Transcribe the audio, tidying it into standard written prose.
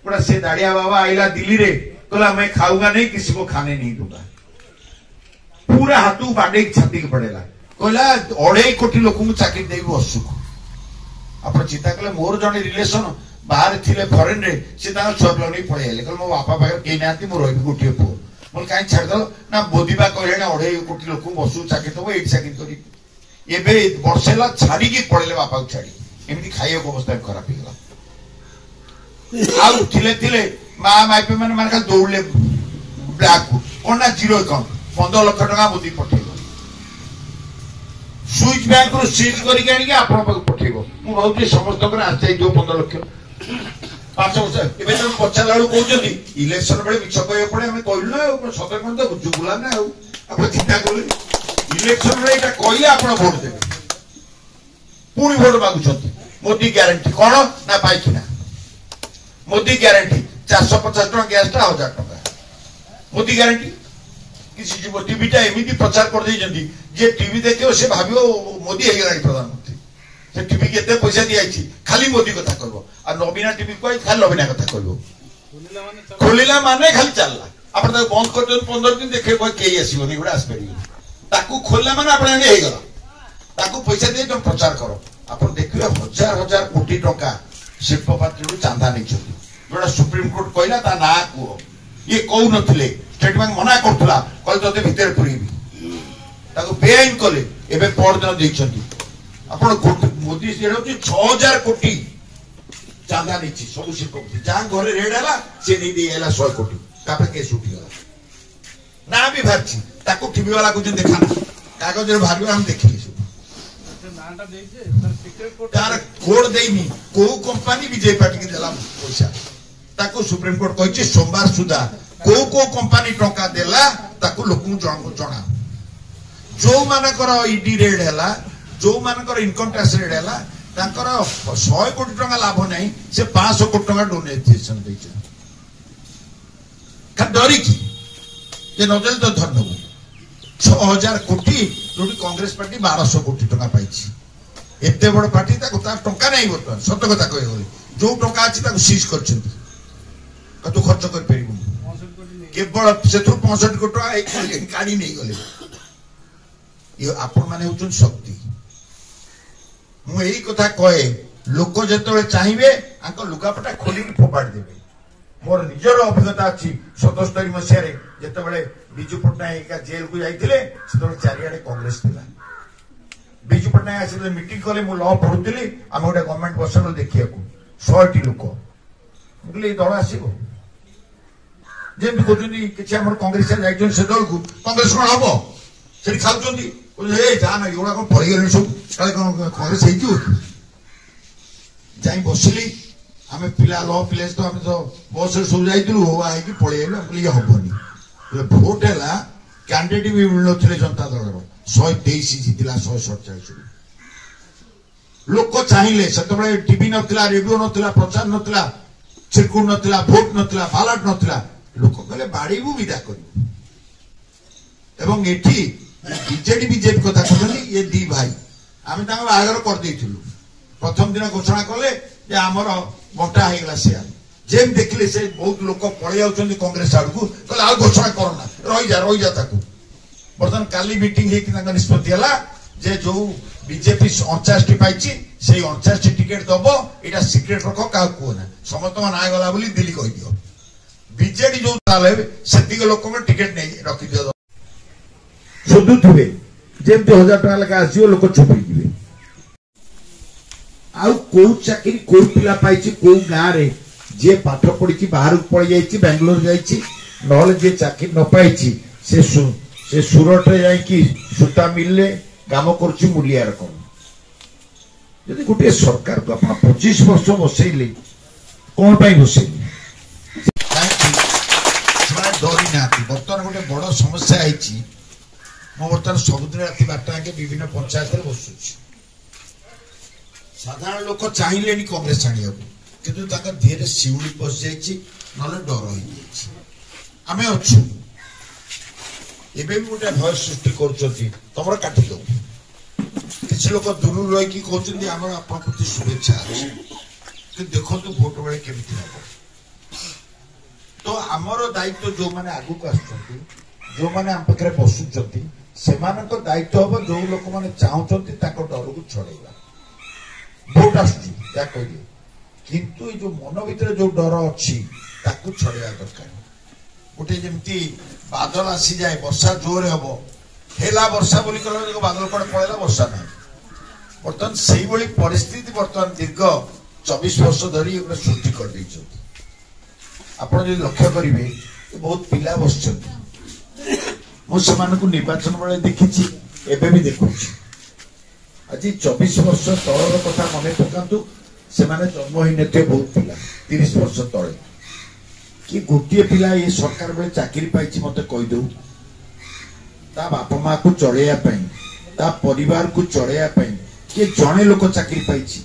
गोटा से दाड़िया बाबा आइला दिल्ली रे कहला मैं खाऊंगा नहीं, किसी को खाने नहीं दूंगा। पूरा हाथू बाडे छाती के पड़ेगा कहला 2.5 कोटी लोक चाकरी देवी असुख। आप चिंता कले मोर जड़े रिलेसन बाहर थे फरेन रे से छुआ पिला नहीं पड़े आए कह मो बापा पाखे कहीं ना मुझे रही गोटे पुओ बोल कहीं छाड़देल ना मोदी बा कहले 2.5 कोटी लोक बसु चाकरी दब ये चाकरी कर वर्षे है छाड़ी पड़े बापा को छाड़ी एमती खाइबा अवस्था खराब हो गला। माँ माइपे मैंने खाली दौड़े ब्लैक कौन ना जीरो अकाउंट 15 लाख टका मोदी पठेब स्विच बैंक रू सीज करके आप पठेब मु भावी समस्त आज 15 लाख 5 वर्ष पचारा कहते इलेक्शन बेले मिछ कह पड़े आम कहलु ना सतर्क तो जुगुला ना आप चिंता कले इलेक्शन बेले यहाँ कहले आप भोट देवे पुणी भोट मागुंट मोदी ग्यारंटी कौन ना पाइखिना मोदी ग्यारंटी 450 टका गैस टा 1000 टका मोदी ग्यारंटी किसी टीवीटा एमती प्रचार कर जे टीवी देखो से भाव मोदी है प्रधानमंत्री से टीवी के पैसा दिखाई खाली मोदी कथा कह आ नवीना टीवी कह खाली नवीना कथा कह खोलिला माने खाली चलला आप बंद कर 15 दिन देखे कई आसबनी गोटे आसपार खोलिला माने आप पैसा दिए तुम प्रचार कर आप देखिए 1000 कोटी टका शिल्प पात्री चांदा नहीं जोटा सुप्रीम कोर्ट कहला ता ना कह ये कहू नथिले स्टेट बैंक मना करथला कहले तते भीतर पुरीबी ताको बेआईन कले एबे परदिन देइछंती आपण मोदी से 6000 कोटी चांदा नहीं सब शिल्पपति जहां घरे रेड है से नहीं दी 100 कोटी तापर केस उठी गला ना भी भाबची ताको टीवी वाला कुछ देखा ना कागज रे भाबी हम देखिली सब नाटा देइछे सीक्रेट कोड तार कोड देइनी को कंपनी विजय पार्टी के देला पैसा ताको सुप्रीम कोर्ट कहिछि सोमवार सुधा को कंपनी टंका देला ताको लोक जना जो मानकर ईडी रेड है जो मानकर इनकम टैक्स रेड है तांकर 100 कोटी टंका लाभ नहीं से 500 कोटी टंका डोनेशन देइछन का डरी की जे नजल तो धन 6000 कोटी जो कांग्रेस पार्टी 1200 कोटी टंका पाइछि एते बड़ पार्टी ताको ता टंका नहीं बर्तमान सत कथा कहे गले जो टंका अछि ताको सीज करछन तो खर्च कर परिबो केवल से 65 कोटी टंका एक गाड़ी नहीं गले ये आपण माने होचन शक्ति मु एही कथा कहे लोक जेतबे चाहिबे आंक लुगापटा खोली फोपाड़ देबे मोर निजर अभिज्ञता अछि 77 मसिया रे जेतबे बिजू पटनायक का जेल को जाइतिले सेतबे चारियाडे कांग्रेस थिला बिजू पटनायक आसिले मीटिंग कले मु लॉ पढुतिली हम गोटे गवर्नमेंट बसनो देखिया को 100 टी लोक मुगले दल आसीबो जेम कोजनी किछि हमर कांग्रेस जाइछन से दल को कांग्रेस कोन हबो से खाउचंदी ए जाना एगुड़ा कौन पड़ी गले सब काले कौन कांग्रेस जाई बसली आम पिला ल पिले तो आम तो बस सब जाइलु हुआ है कि पड़े ये हबनी भोट है कैंडिडेट भी मिल नी जनता दल 123 जीतला 147 लोक चाहिए से टीवी नथिला रेडियो नथिला प्रचार नथिला चिरकुट नथिला भोट नथिला बालाट नथिला लोक कहले बाड़ीबू विदा करू एवं एठी बीजेडी बीजेपी कथा कहते ये दी भाई आम बाहर कर प्रथम दिन घोषणा कले आमर बंटा होगा सिया जेम देखिले से बहुत लोक पड़े जाऊँ कांग्रेस आड़ को कहले आ घोषणा करना रही जा बर्तमान काली मीटिंग निष्पत्ति है जे जो बीजेपी 49 पाई से 49 टिकेट दब यहाँ सिक्रेट रख क्या कहना समस्त ना गला दिल्ली कह दियो बीजेडी जो से लोक टिकेट नहीं रखी दियो शोधुवे जमी 1000 टका लेखा आसो लोक छुपी आउ चाकरी को पिला पाई को गाँव रे जे पाठ पढ़ी बाहर पड़ जाइए बेंगलोर जाइए जे चाकरी न पाई से सूरत जाकि सूता मिलले काम कर मूलिया रकम जदि गोटे सरकार को आप 25 वर्ष बसैले कौन बसैले डरी ना बर्तमान गोटे बड़ समस्या आई बर्तमान सबुदिन राति 12टा के विभिन्न पंचायत बसुची साधारण लोक चाहिए कांग्रेस आने किंतु धीरे शिउली पशि जाइए ना डर हो आम अच्छु एवं गोटे भय सृष्टि कर काटी दो किसी लोग दूर रही कहते आम प्रति शुभेच्छा अच्छे देखो भोट बेले केमी हम ଆମର ଦାୟିत्व ଯୋଉମାନେ ଆଗକୁ ଆସୁଛନ୍ତି ଯୋଉମାନେ ଆମ ପାଖରେ ବସୁଛନ୍ତି ସେମାନଙ୍କ ଦାୟିତ୍व ହବ ଯୋଉ ଲୋକମାନେ ଚାହୁଁଛନ୍ତି ତାଙ୍କ ଡରକୁ ଛଡେଇବା। ଭୋଟ ଆସୁଛି ଯାହା କହିଲେ କିନ୍ତୁ ଏଇ ଯୋଉ ମନ ଭିତରେ ଯୋଉ ଡର ଅଛି ତାକୁ ଛଡେଇବା ଦରକାର। ଗୋଟେ ଯେମିତି ବାଦଲ ଆସିଯାଏ ବର୍ଷା ଜୋରରେ ହବ ହେଲା ବର୍ଷା ବୋଲି କହିଲା ବାଦଲ କୁଆଡେ ପଳେଇଲା ବର୍ଷା ନାହିଁ। ବର୍ତ୍ତମାନ ସେଇଭଳି ପରିସ୍ଥିତି ବର୍ତ୍ତମାନ ଦୀର୍ଘ 24 ବର୍ଷ ଧରି ଗୋଟେ ସୃଷ୍ଟି କରିଦେଇଛନ୍ତି। ଆପଣ ଯଦି ଲକ୍ଷ୍ୟ କରିବେ ବହୁତ ପିଲା ବସିଛନ୍ତି ମୁଁ ସେମାନଙ୍କୁ ନିର୍ବାଚନ ବେଳେ ଦେଖିଛି ଏବେ ବି ଦେଖୁଛି। ଆଜି 24 ବର୍ଷ ତଳର କଥା ମନେ ପକାନ୍ତୁ ସେମାନେ ଜନ୍ମ ହେଇନଥିବେ ବହୁତ ପିଲା 30 ବର୍ଷ ତଳେ କି ଗୋଟିଏ ପିଲା ଏ ସରକାର ବେଳେ ଚାକିରି ପାଇଛି ମତେ କହିଦଉ ତା ବାପା ମାକୁ ଚଳେଇବା ପାଇଁ ତା ପରିବାରକୁ ଚଳେଇବା ପାଇଁ କିଏ ଜଣେ ଲୋକ ଚାକିରି ପାଇଛି